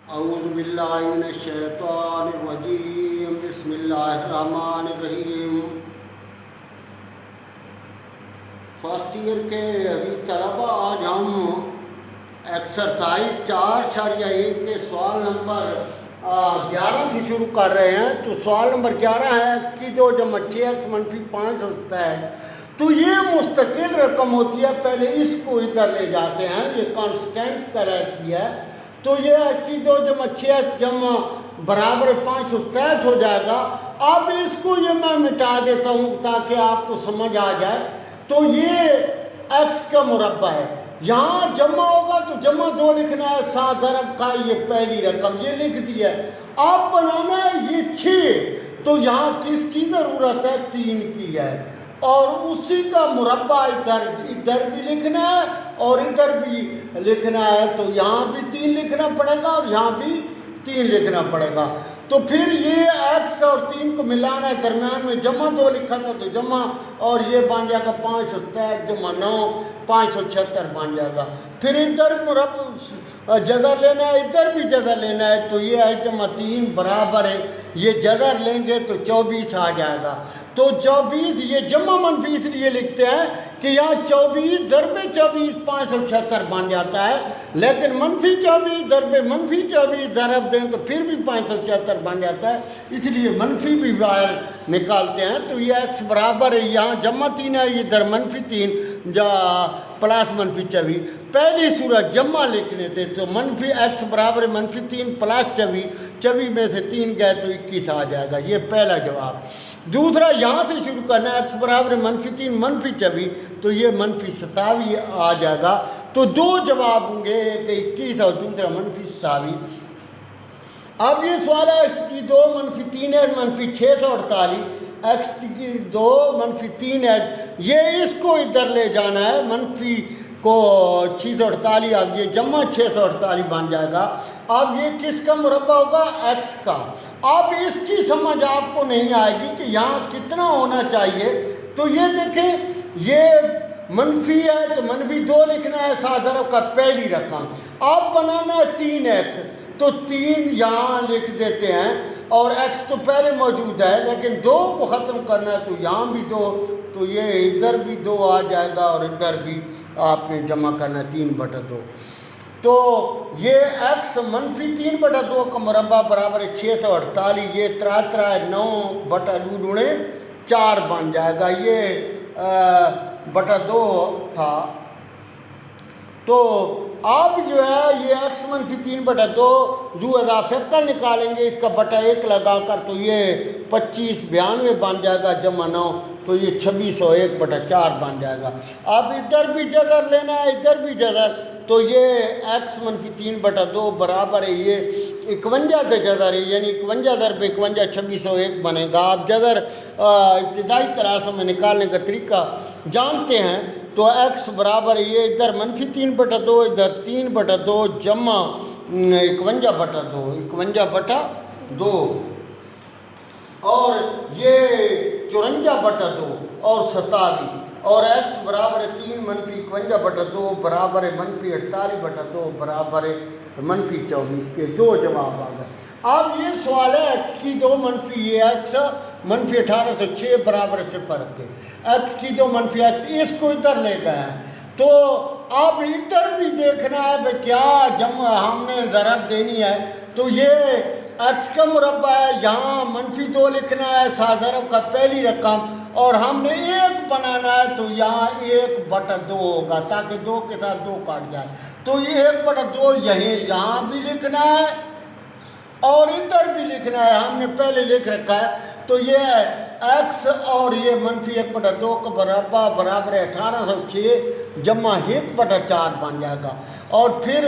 اعوذ باللہ من الشیطان الرجیم بسم اللہ الرحمن الرحیم۔ فرسٹ ایئر کے عزیز طلبہ، آج ہم ایکسرسائز 4.1 کے سوال نمبر 11 سے شروع کر رہے ہیں۔ تو سوال نمبر 11 ہے کہ 2 جمع 6x منفی 5 ہوتا ہے تو یہ مستقل رقم ہوتی ہے۔ پہلے اس کو ادھر لے جاتے ہیں، یہ کانسٹنٹ کہلاتی ہے۔ تو یہ ہے کہ 2 جمع 6 جمع برابر 5 مستعد ہو جائے گا۔ اب اس کو یہ میں مٹا دیتا ہوں تاکہ آپ کو سمجھ آ جائے۔ تو یہ x کا مربع ہے، یہاں جمع ہوگا تو جمع 2 لکھنا ہے، 7 ضرب کا یہ پہلی رقم یہ لکھ دی ہے۔ اب بنانا ہے یہ 6، تو یہاں کس کی ضرورت ہے؟ 3 کی ہے، اور اسی کا مربع ادھر بھی لکھنا ہے اور ادھر بھی لکھنا ہے۔ تو یہاں بھی 3 لکھنا پڑے گا اور یہاں بھی 3 لکھنا پڑے گا۔ تو پھر یہ x اور 3 کو ملانا ہے، درمیان میں جمع 2 لکھا تھا تو جمع، اور یہ بن جائے گا 5 جمع 9 576 بن جائے گا۔ پھر ادھر مربع جذر لینا ہے، ادھر بھی جذر لینا ہے، تو یہ x جمع 3 برابر ہے، یہ جذر لیں گے تو 24 آ جائے گا۔ تو 24 یہ جمع منفی اس لیے لکھتے ہیں کہ یہاں 24 ضرب 24 576 بن جاتا ہے، لیکن منفی 24 ضرب منفی 24 ضرب دیں تو پھر بھی 576 بن جاتا ہے، اس لیے منفی بھی باہر نکالتے ہیں۔ تو یہ x برابر ہے، یہاں جمع 3 ہے، یہ ادھر منفی 3 پلس منفی 24۔ پہلی صورت جمع لکھنے سے تو منفی x برابر ہے منفی 3 پلس 24 میں سے 3 گئے تو 21 آ جائے گا، یہ پہلا جواب۔ دوسرا یہاں سے شروع کرنا ہے، x برابر ہے منفی 3 منفی 24 تو یہ منفی 27 آ جائے گا۔ تو 2 جواب ہوں گے، ایک 21 اور دوسرا منفی 27۔ اب یہ سوال ہے x کی 2 منفی 3 ہے منفی 648، x کی 2 منفی 3 ہے، یہ اس کو ادھر لے جانا ہے، منفی کو 648، اب یہ جمع 648 بن جائے گا۔ اب یہ کس کا مربع ہوگا؟ x کا۔ اب اس کی سمجھ آپ کو نہیں آئے گی کہ یہاں کتنا ہونا چاہیے۔ تو یہ دیکھیں، یہ منفی ہے تو منفی 2 لکھنا ہے، 7 ضرب کا پہلی رقم۔ اب بنانا ہے 3x، تو 3 یہاں لکھ دیتے ہیں، اور x تو پہلے موجود ہے لیکن 2 کو ختم کرنا ہے تو یہاں بھی 2، تو یہ ادھر بھی 2 آ جائے گا اور ادھر بھی آپ نے جمع کرنا ہے 3/2۔ تو یہ x منفی 3/2 کا مربع برابر ہے 648، یہ 9/2 4 بن جائے گا، یہ بٹا 2 تھا۔ تو اب جو ہے یہ x منفی 3/2 زو اضافہ کل نکالیں گے، اس کا بٹا 1 لگا کر، تو یہ 2592 بن جائے گا جمع 9، تو یہ 2601/4 بن جائے گا۔ اب ادھر بھی جذر لینا ہے، ادھر بھی جذر، تو یہ x منفی 3/2 برابر ہے، یہ 51 سے جذر ہے، یعنی 51 ضرب 51 2601 بنے گا۔ آپ جذر ابتدائی کلاسوں میں نکالنے کا طریقہ جانتے ہیں۔ تو x برابر ہے، یہ ادھر منفی 3/2 ادھر 3/2 جمع 51/2 51/2، اور یہ 54/2 اور 27، اور x برابر ہے 3 منفی 51/2 برابر ہے منفی 48/2 برابر ہے منفی 24 کے 2 جواب آ گئے۔ اب یہ سوال ہے x کی 2 منفی یہ x منفی 18 سے 6 برابر 0 کے، x کی 2 منفی x اس کو ادھر لے گئے ہیں، تو اب ادھر بھی دیکھنا ہے بھائی کیا جمع ہم نے ضرب دینی ہے۔ تو یہ x کا مربع ہے، یہاں منفی 2 لکھنا ہے، 7 ضرب کا پہلی رقم، اور ہم نے 1 بنانا ہے تو یہاں 1/2 ہوگا تاکہ 2 کے ساتھ 2 کاٹ جائے، تو یہ 1/2 یہاں بھی لکھنا ہے اور ادھر بھی لکھنا ہے، ہم نے پہلے لکھ رکھا ہے۔ تو یہ x اور یہ منفی 1/2 کا مربع برابر ہے 1806 جمع 1/4 بن جائے گا، اور پھر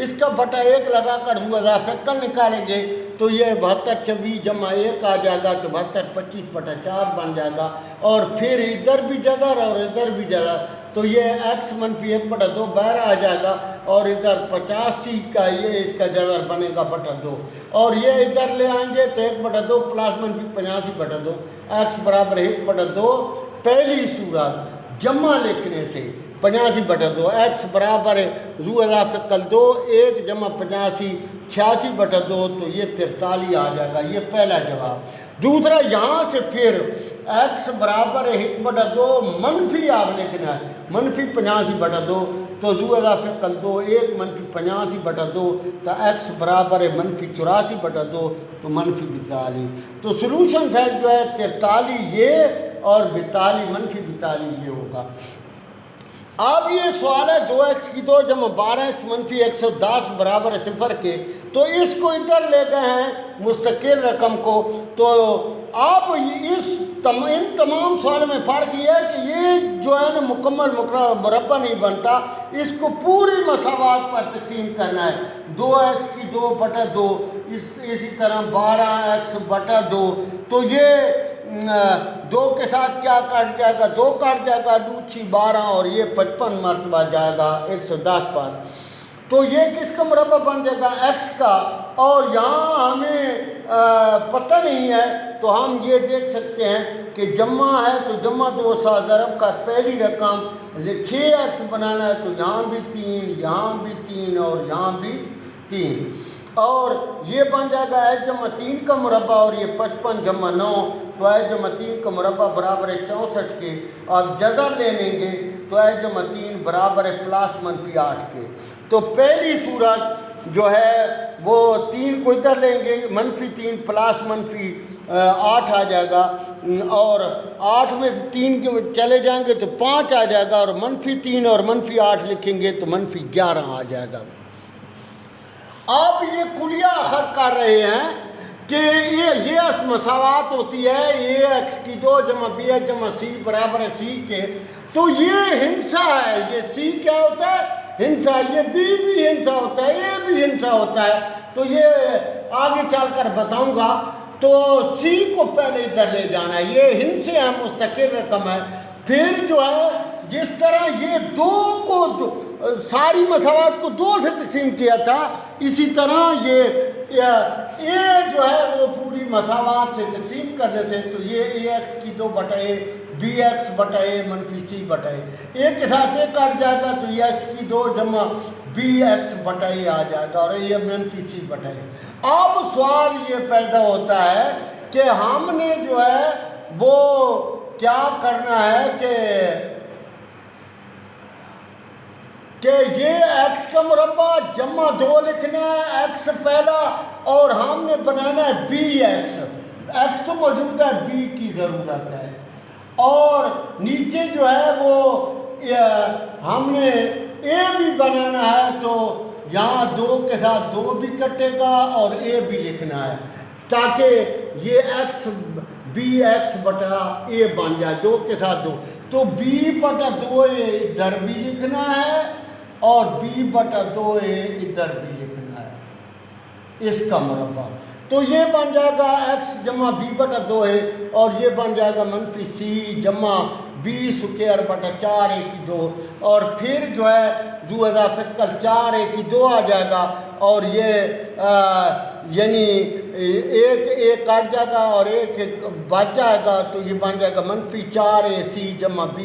اس کا بٹا 1 لگا کر ہوا اضافہ کل نکالیں گے تو یہ 72 جمع 1 آ جائے گا، تو 72 25/4 بن جائے گا، اور پھر ادھر بھی جذر اور ادھر بھی جذر، تو یہ x منفی 1/2 باہر آ جائے گا، اور ادھر 85 کا یہ اس کا جذر بنے گا بٹا 2، اور یہ ادھر لے آئیں گے تو 1/2 پلس منفی 85/2، x برابر 1/2 پہلی صورت جمع لکھنے سے 85/2, x برابر ہے ضو اضافہ کل 2 1 جمع 85 86/2 تو یہ 43 آ جائے گا، یہ پہلا جواب۔ دوسرا یہاں سے پھر x برابر ہے 1/2 منفی آپ لکھنا ہے منفی 85/2 تو ضو اضافہ کل 2 1 منفی 85/2 تو x برابر ہے منفی 84/2 تو منفی 42۔ تو سلوشن سیٹ جو ہے 43 یہ اور 42 منفی 42 یہ ہوگا۔ اب یہ سوال ہے 2x² جمع 12x منفی 110 برابر ہے 0 کے، تو اس کو ادھر لے گئے ہیں مستقل رقم کو۔ تو آپ ان تمام سوالوں میں فرق یہ ہے کہ یہ جو ہے نا مکمل مربع نہیں بنتا، اس کو پوری مساوات پر تقسیم کرنا ہے۔ 2x²/2 اسی طرح 12x/2 تو یہ 2 کے ساتھ کیا کٹ جائے گا، 2 کٹ جائے گا، 2 6 12 اور یہ 55 مرتبہ جائے گا 110 پر۔ تو یہ کس کا مربع بن جائے گا، x کا، اور یہاں ہمیں پتہ نہیں ہے تو ہم یہ دیکھ سکتے ہیں کہ جمع ہے تو جمع 2 ضرب کا پہلی رقم 6x بنانا ہے تو یہاں بھی 3 یہاں بھی 3 اور یہاں بھی 3، اور یہ بن جائے گا h جمع 3 کا مربع، اور یہ 55 جمع 9 تو h جمع 3 کا مربع برابر ہے 64 کے۔ آپ جگہ لے لیں گے تو h جمع 3 برابر ہے +-8 کے۔ تو پہلی صورت جو ہے وہ 3 کو ادھر لیں گے -3 +-8 آ جائے گا، اور 8 میں سے 3 چلے جائیں گے تو 5 آ جائے گا، اور -3 اور -8 لکھیں گے تو -11 آ جائے گا۔ آپ یہ کلیہ اخذ کر رہے ہیں کہ یہ مساوات ہوتی ہے ax² جمع bx جمع c برابر ہے c کے، تو یہ ہندسہ ہے، یہ c کیا ہوتا ہے، ہندسہ، یہ b بھی ہندسہ ہوتا ہے، a بھی ہندسہ ہوتا ہے، تو یہ آگے چل کر بتاؤں گا۔ تو c کو پہلے ادھر لے جانا ہے، یہ ہندسے ہیں، مستقل رقم ہے۔ پھر جو ہے جس طرح یہ 2 کو ساری مساوات کو 2 سے تقسیم کیا تھا، اسی طرح یہ a جو ہے وہ پوری مساوات سے تقسیم کرنے سے، تو یہ ax²/a bx/a منفی c/a، a کے ساتھ a کٹ جائے گا تو یہ x² جمع bx/a آ جائے گا، اور یہ منفی c/a۔ اب سوال یہ پیدا ہوتا ہے کہ ہم نے جو ہے وہ کیا کرنا ہے کہ یہ x کا مربع جمع 2 لکھنا ہے، x پہلا، اور ہم نے بنانا ہے bx تو موجود ہے، b کی ضرورت ہے، اور نیچے جو ہے وہ ہم نے a بھی بنانا ہے، تو یہاں 2 کے ساتھ 2 بھی کٹے گا اور a بھی لکھنا ہے تاکہ یہ bx/a بن جائے، 2 کے ساتھ 2، تو b/2a ادھر بھی لکھنا ہے اور b/2a ادھر بھی لکھنا ہے اس کا مربع۔ تو یہ بن جائے گا x جمع b/2a، اور یہ بن جائے گا -c جمع b²/4a²، اور پھر جو ہے ضو اضافہ کل 4a² آ جائے گا، اور یہ یعنی ایک کٹ جائے گا اور ایک بچ جائے گا، تو یہ بن جائے گا -4ac جمع b²،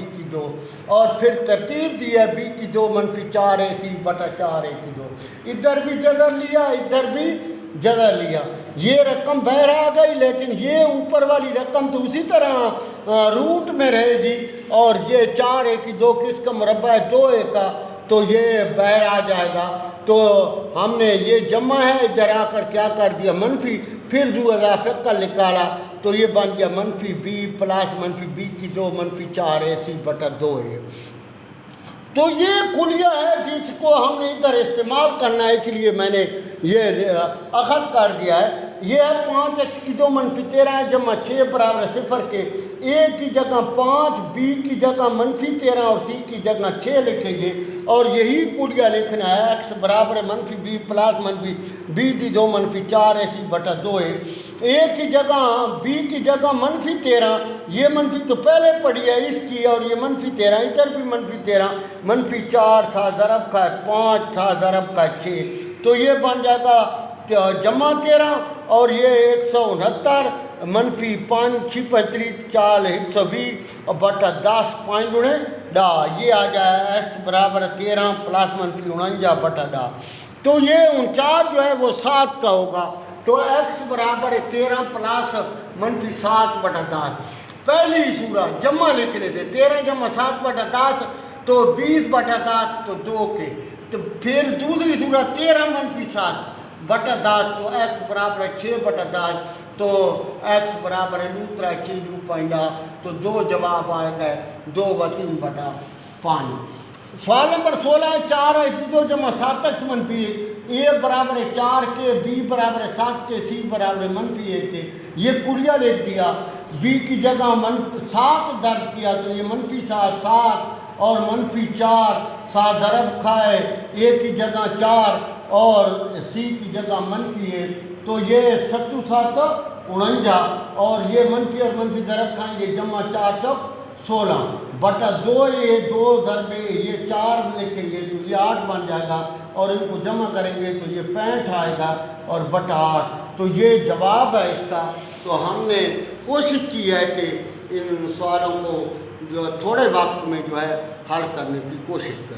اور پھر ترتیب دی ہے b² -4ac/4a²، ادھر بھی جذر لیا ادھر بھی جذر لیا، یہ رقم باہر آ گئی، لیکن یہ اوپر والی رقم تو اسی طرح روٹ میں رہے گی، اور یہ 4a² کس کا مربع ہے، 2a کا، تو یہ باہر آ جائے گا۔ تو ہم نے یہ جمع ہے، ادھر آ کر کیا کر دیا منفی، پھر ضو اضافہ کا نکالا تو یہ بن گیا -b +-b² -4ac/2a۔ تو یہ کلیہ ہے جس کو ہم نے ادھر استعمال کرنا ہے، اس لیے میں نے یہ اخذ کر دیا ہے۔ یہ ہے 5x² جمع 6 برابر 0 کے، a کی جگہ 5 b کی جگہ -13 اور c کی جگہ 6 لکھیں گے، اور یہی کلیہ لکھنا ہے x برابر ہے -b +-b² -4ac/2a۔ a کی جگہ b کی جگہ -13، یہ منفی تو پہلے پڑھی ہے اس کی، اور یہ -13 ادھر بھی -13، -4 ضرب کا ہے 5 ضرب کا ہے 6، تو یہ بن جائے گا جمع 13، اور یہ 169 -5 6 35 4 120/10 5 × ڈا، یہ آ جائے ایکس برابر 13 پلس منفی 49 بٹا ڈا. تو یہ 49 جو ہے وہ 7 کا ہوگا. تو ایکس برابر 13 پلس منفی 7 بٹا 10. پہلی صورت جمع لکھ لیتے 13 جمع 7 بٹا 10 تو 20 بٹا 10 تو 2 کے. تو پھر دوسری صورت 13 منفی 7 بٹا 10 تو ایکس برابر 6 بٹا 10 تو ایکس برابر دوسرا 6 دو پائنڈا تو 2 جواب آئے گئے 2 و 3 بٹا 5. سوال نمبر 16 ہے 4 ہے 2 جمع 7 ایکس منفی اے برابر 4 کے، بی برابر 7 کے، سی برابر منفی 1 کے. یہ کلیہ لکھ دیا، بی کی جگہ 7 درج کیا تو یہ منفی 7 اور منفی 4 7 ضرب کھائے، اے کی جگہ 4 اور سی کی جگہ منفی 1 تو یہ 7 7 49 اور یہ منفی اور منفی ضرب کھائیں گے جمع 4 چوک 16 بٹا 2 یہ 2 ضرب یہ 4 لکھیں گے تو یہ 8 بن جائے گا اور ان کو جمع کریں گے تو یہ 65 آئے گا اور بٹا 8 تو یہ جواب ہے اس کا. تو ہم نے کوشش کی ہے کہ ان سوالوں کو جو تھوڑے وقت میں جو ہے حل کرنے کی کوشش کریں.